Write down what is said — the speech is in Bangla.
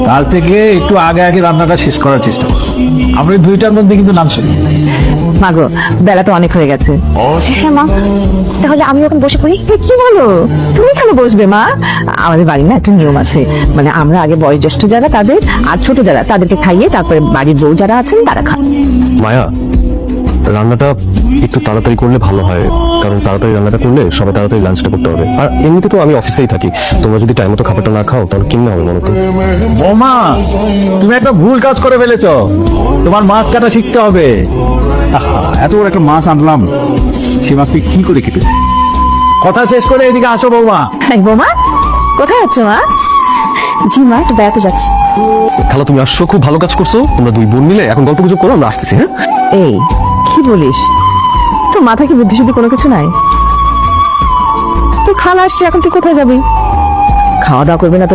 কাল থেকে একটু আগে আগে রান্নাটা শেষ করার চেষ্টা করো। আমরা 2টার মধ্যে কিন্তু লাঞ্চ করি। মা গো, বেলা তো অনেক হয়ে গেছে। হ্যাঁ মা, তাহলে আমি এখন বসে পড়ি। কি বলো, তুমি কেন বসবে মা? আমাদের বাড়ির না একটা নিয়ম আছে, মানে আমরা আগে বয়োজ্যেষ্ঠ যারা তাদের, আর ছোট যারা তাদেরকে খাইয়ে তারপরে বাড়ির বউ যারা আছেন তারা খান। মায়া, রান্নাটা একটু তাড়াতাড়ি করলে ভালো হয়, কারণ তাড়াতাড়ি রান্নাটা করলে সবাই তাড়াতাড়ি লাঞ্চটা করতে হবে। আর এমনিতে তো আমি অফিসেই থাকি, তোমরা যদি টাইম মতো খাবারটা না খাও তাহলে কেমনে হবে বলো তো? বৌমা, তুমি একটা ভুল কাজ করে ফেলেছো। তোমার মাছ কাটা শিখতে হবে। আহা, এত বড় একটা মাছ আনলাম, সে মাছকে কি করে কেটেছে? কথা শেষ করে এদিকে আসো বৌমা। বৌমা, কোথায় যাচ্ছে মা? জি মা, একটু বেড়াতে যাচ্ছি। খালা তুমি আসছো, খুব ভালো কাজ করছো। তোমরা দুই বোন মিলে এখন গল্প গুজব করো, আমরা আসতেছি। হ্যাঁ, এই কি বলিস? তো মাথায় কি বুদ্ধি শুদ্ধি কোনো কিছু নাই? তো খালা আসছে, এখন তুই কোথায় যাবি? খাওয়া দাওয়া করবি না তো?